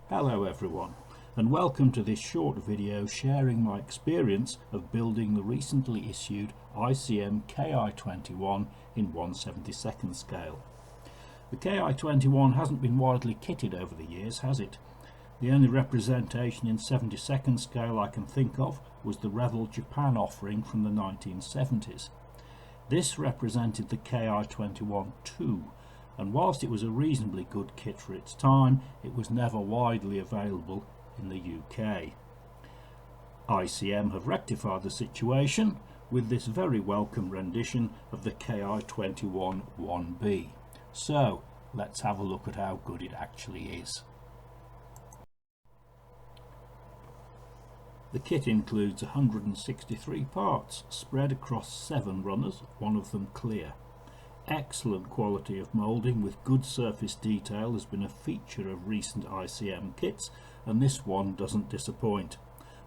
Hello everyone, and welcome to this short video sharing my experience of building the recently issued ICM Ki-21 in 1/72nd scale. The Ki-21 hasn't been widely kitted over the years, has it? The only representation in 72nd scale I can think of was the Revell Japan offering from the 1970s. This represented the Ki-21-2, and whilst it was a reasonably good kit for its time, it was never widely available in the UK. ICM have rectified the situation with this very welcome rendition of the Ki-21 1B. So let's have a look at how good it actually is. The kit includes 163 parts spread across 7 runners, one of them clear. Excellent quality of moulding with good surface detail has been a feature of recent ICM kits, and this one doesn't disappoint.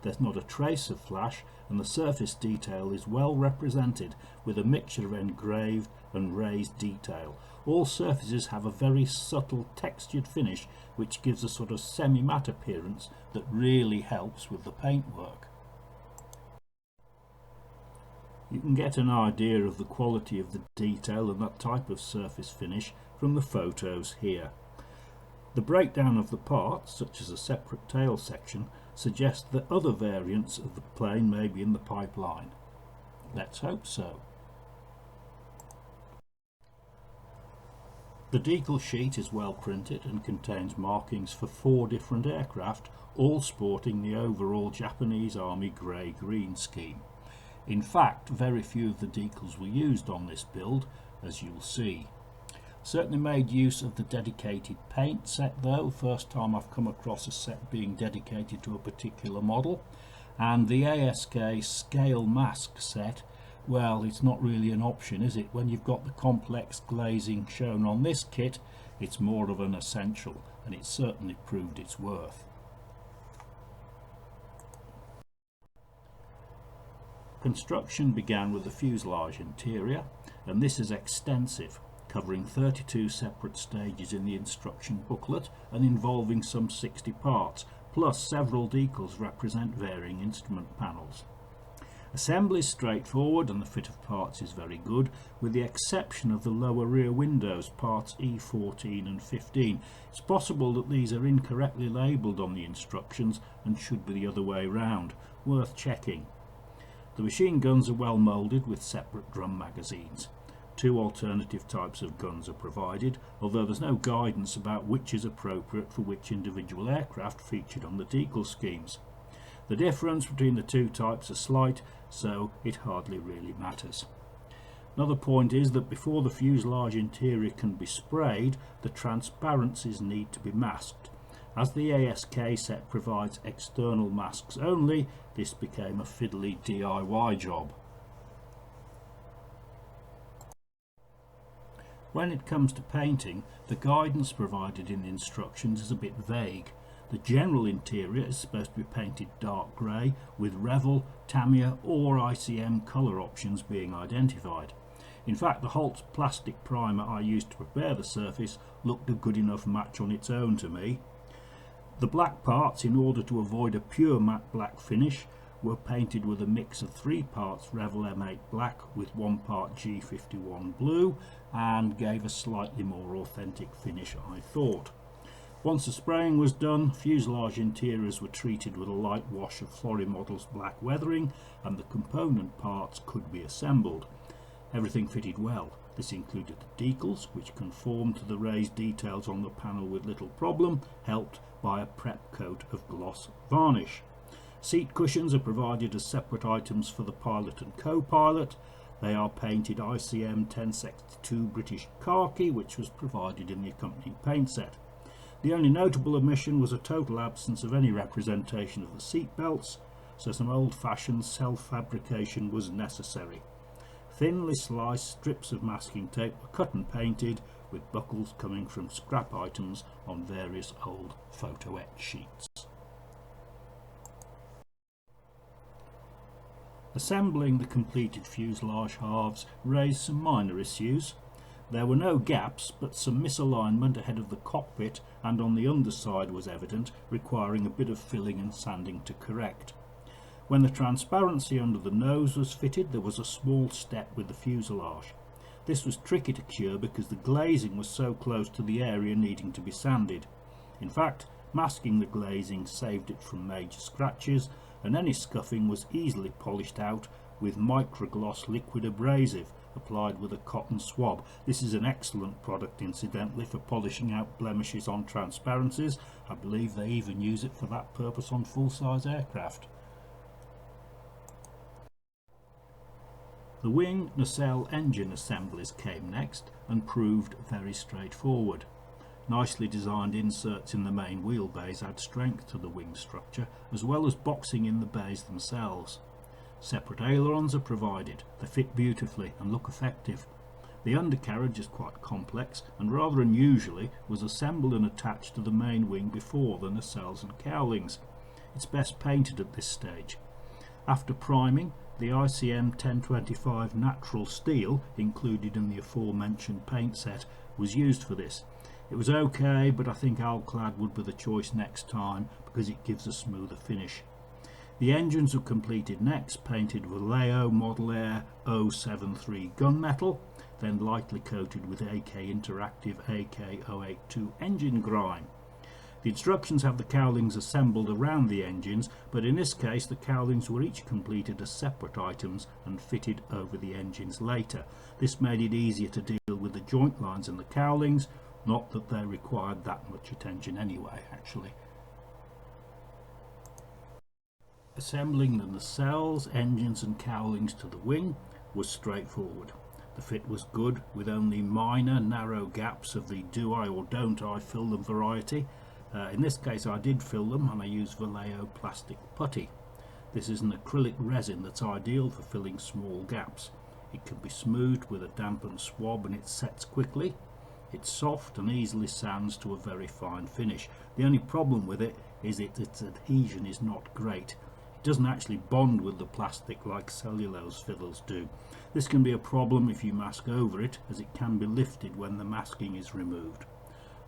There's not a trace of flash, and the surface detail is well represented with a mixture of engraved and raised detail. All surfaces have a very subtle textured finish which gives a sort of semi-matte appearance that really helps with the paintwork. You can get an idea of the quality of the detail and that type of surface finish from the photos here. The breakdown of the parts, such as a separate tail section, suggests that other variants of the plane may be in the pipeline. Let's hope so. The decal sheet is well printed and contains markings for 4 different aircraft, all sporting the overall Japanese Army grey-green scheme. In fact, very few of the decals were used on this build, as you'll see. Certainly made use of the dedicated paint set though, first time I've come across a set being dedicated to a particular model. And the ASK scale mask set, well, it's not really an option, is it? When you've got the complex glazing shown on this kit, it's more of an essential, and it certainly proved its worth. Construction began with the fuselage interior, and this is extensive, covering 32 separate stages in the instruction booklet and involving some 60 parts, plus several decals represent varying instrument panels. Assembly is straightforward and the fit of parts is very good, with the exception of the lower rear windows, parts E14 and 15. It's possible that these are incorrectly labelled on the instructions and should be the other way round, worth checking. The machine guns are well moulded with separate drum magazines. 2 alternative types of guns are provided, although there's no guidance about which is appropriate for which individual aircraft featured on the decal schemes. The difference between the 2 types is slight, so it hardly really matters. Another point is that before the fuselage interior can be sprayed, the transparencies need to be masked. As the ASK set provides external masks only, this became a fiddly DIY job. When it comes to painting, the guidance provided in the instructions is a bit vague. The general interior is supposed to be painted dark grey, with Revell, Tamiya or ICM colour options being identified. In fact, the Holt's plastic primer I used to prepare the surface looked a good enough match on its own to me. The black parts, in order to avoid a pure matte black finish, were painted with a mix of 3 parts Revell M8 black with 1 part G51 blue, and gave a slightly more authentic finish, I thought. Once the spraying was done, fuselage interiors were treated with a light wash of Florimodel's black weathering, and the component parts could be assembled. Everything fitted well. This included the decals, which conformed to the raised details on the panel with little problem, helped by a prep coat of gloss varnish. Seat cushions are provided as separate items for the pilot and co-pilot. They are painted ICM 1062 British khaki, which was provided in the accompanying paint set. The only notable omission was a total absence of any representation of the seat belts, so some old-fashioned self-fabrication was necessary. Thinly sliced strips of masking tape were cut and painted, with buckles coming from scrap items on various old photo etch sheets. Assembling the completed fuselage halves raised some minor issues. There were no gaps, but some misalignment ahead of the cockpit and on the underside was evident, requiring a bit of filling and sanding to correct. When the transparency under the nose was fitted, there was a small step with the fuselage. This was tricky to cure because the glazing was so close to the area needing to be sanded. In fact, masking the glazing saved it from major scratches, and any scuffing was easily polished out with microgloss liquid abrasive applied with a cotton swab. This is an excellent product, incidentally, for polishing out blemishes on transparencies. I believe they even use it for that purpose on full-size aircraft. The wing nacelle engine assemblies came next and proved very straightforward. Nicely designed inserts in the main wheelbase add strength to the wing structure, as well as boxing in the bays themselves. Separate ailerons are provided. They fit beautifully and look effective. The undercarriage is quite complex and rather unusually was assembled and attached to the main wing before the nacelles and cowlings. It's best painted at this stage. After priming, the ICM 1025 natural steel, included in the aforementioned paint set, was used for this. It was okay, but I think Alclad would be the choice next time because it gives a smoother finish. The engines were completed next, painted Vallejo Model Air 073 gunmetal, then lightly coated with AK Interactive AK082 engine grime. The instructions have the cowlings assembled around the engines, but in this case the cowlings were each completed as separate items and fitted over the engines later. This made it easier to deal with the joint lines in the cowlings, not that they required that much attention anyway, actually. Assembling the nacelles, engines and cowlings to the wing was straightforward. The fit was good, with only minor narrow gaps of the do I or don't I fill them variety. In this case I did fill them, and I used Vallejo plastic putty. This is an acrylic resin that's ideal for filling small gaps. It can be smoothed with a dampened swab and it sets quickly. It's soft and easily sands to a very fine finish. The only problem with it is that its adhesion is not great. It doesn't actually bond with the plastic like cellulose fillers do. This can be a problem if you mask over it, as it can be lifted when the masking is removed.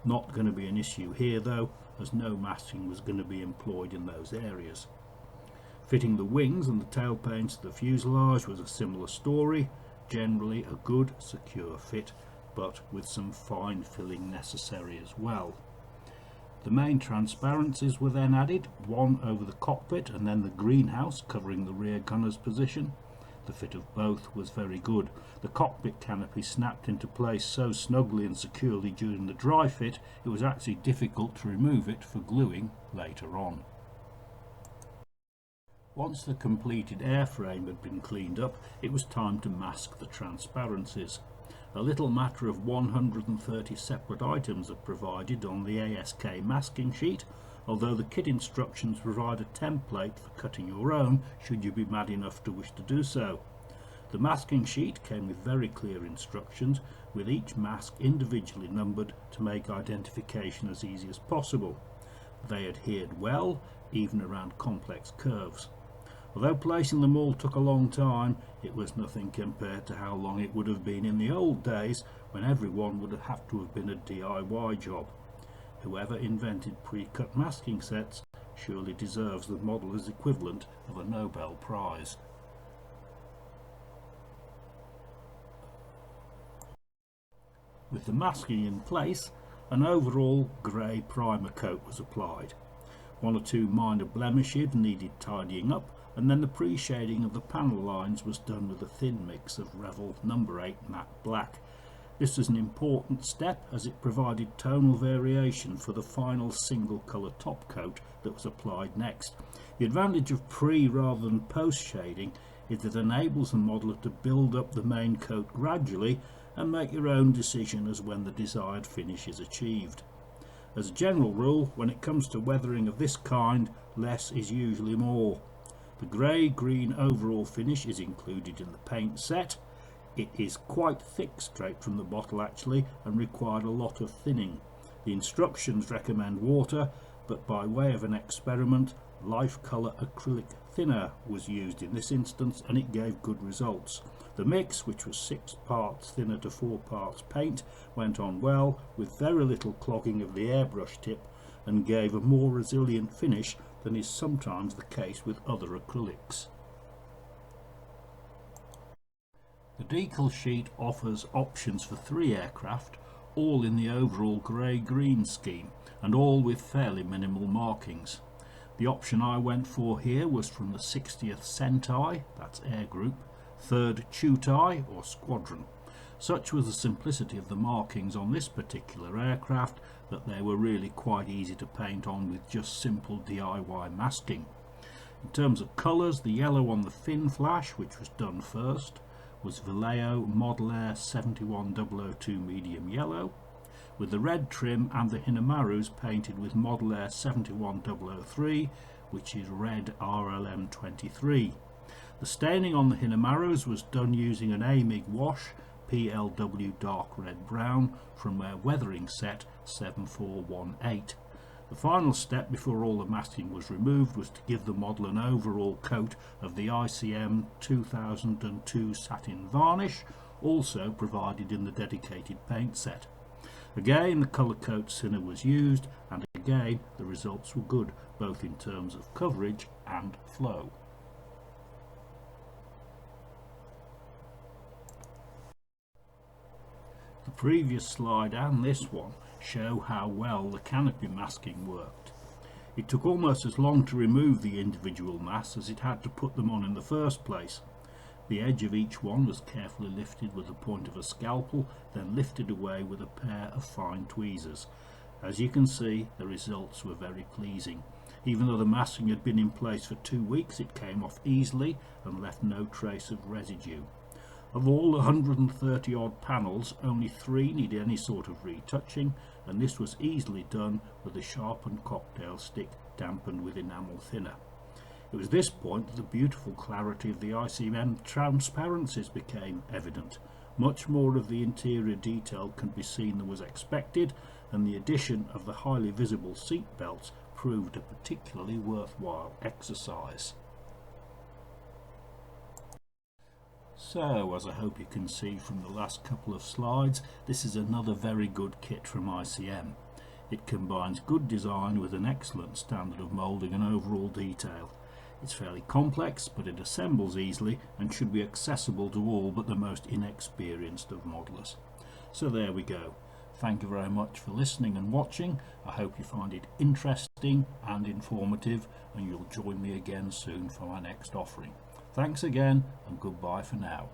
Not going to be an issue here though, as no masking was going to be employed in those areas. Fitting the wings and the tail paints to the fuselage was a similar story. Generally a good, secure fit, but with some fine filling necessary as well. The main transparencies were then added, one over the cockpit and then the greenhouse covering the rear gunner's position. The fit of both was very good. The cockpit canopy snapped into place so snugly and securely during the dry fit, it was actually difficult to remove it for gluing later on. Once the completed airframe had been cleaned up, it was time to mask the transparencies. A little matter of 130 separate items are provided on the ASK masking sheet, although the kit instructions provide a template for cutting your own should you be mad enough to wish to do so. The masking sheet came with very clear instructions, with each mask individually numbered to make identification as easy as possible. They adhered well, even around complex curves. Although placing them all took a long time, it was nothing compared to how long it would have been in the old days when everyone would have to have been a DIY job. Whoever invented pre-cut masking sets surely deserves the modeller's equivalent of a Nobel Prize. With the masking in place, an overall grey primer coat was applied. One or two minor blemishes needed tidying up, and then the pre-shading of the panel lines was done with a thin mix of Revell No. 8 matte black. This was an important step as it provided tonal variation for the final single colour top coat that was applied next. The advantage of pre rather than post shading is that it enables the modeller to build up the main coat gradually and make your own decision as when the desired finish is achieved. As a general rule, when it comes to weathering of this kind, less is usually more. The grey-green overall finish is included in the paint set. It is quite thick straight from the bottle actually, and required a lot of thinning. The instructions recommend water, but by way of an experiment Life Colour acrylic thinner was used in this instance, and it gave good results. The mix, which was 6 parts thinner to 4 parts paint, went on well with very little clogging of the airbrush tip and gave a more resilient finish than is sometimes the case with other acrylics. The decal sheet offers options for 3 aircraft, all in the overall grey-green scheme and all with fairly minimal markings. The option I went for here was from the 60th Sentai, that's Air Group, 3rd Chutai or Squadron. Such was the simplicity of the markings on this particular aircraft that they were really quite easy to paint on with just simple DIY masking. In terms of colours, the yellow on the fin flash, which was done first, was Vallejo Model Air 71002 medium yellow, with the red trim and the Hinamarus painted with Model Air 71003, which is red RLM 23. The staining on the Hinamarus was done using an AMIG wash PLW dark red brown from their weathering set 7418. The final step before all the masking was removed was to give the model an overall coat of the ICM 2002 satin varnish, also provided in the dedicated paint set. Again, the colour coat thinner was used, and again the results were good, both in terms of coverage and flow. The previous slide and this one show how well the canopy masking worked. It took almost as long to remove the individual masks as it had to put them on in the first place. The edge of each one was carefully lifted with the point of a scalpel, then lifted away with a pair of fine tweezers. As you can see, the results were very pleasing. Even though the masking had been in place for 2 weeks, it came off easily and left no trace of residue. Of all the 130 odd panels, only 3 needed any sort of retouching, and this was easily done with a sharpened cocktail stick dampened with enamel thinner. It was this point that the beautiful clarity of the ICM transparencies became evident. Much more of the interior detail can be seen than was expected, and the addition of the highly visible seat belts proved a particularly worthwhile exercise. So, as I hope you can see from the last couple of slides, this is another very good kit from ICM. It combines good design with an excellent standard of moulding and overall detail. It's fairly complex, but it assembles easily and should be accessible to all but the most inexperienced of modelers. So there we go. Thank you very much for listening and watching. I hope you find it interesting and informative, and you'll join me again soon for my next offering. Thanks again, and goodbye for now.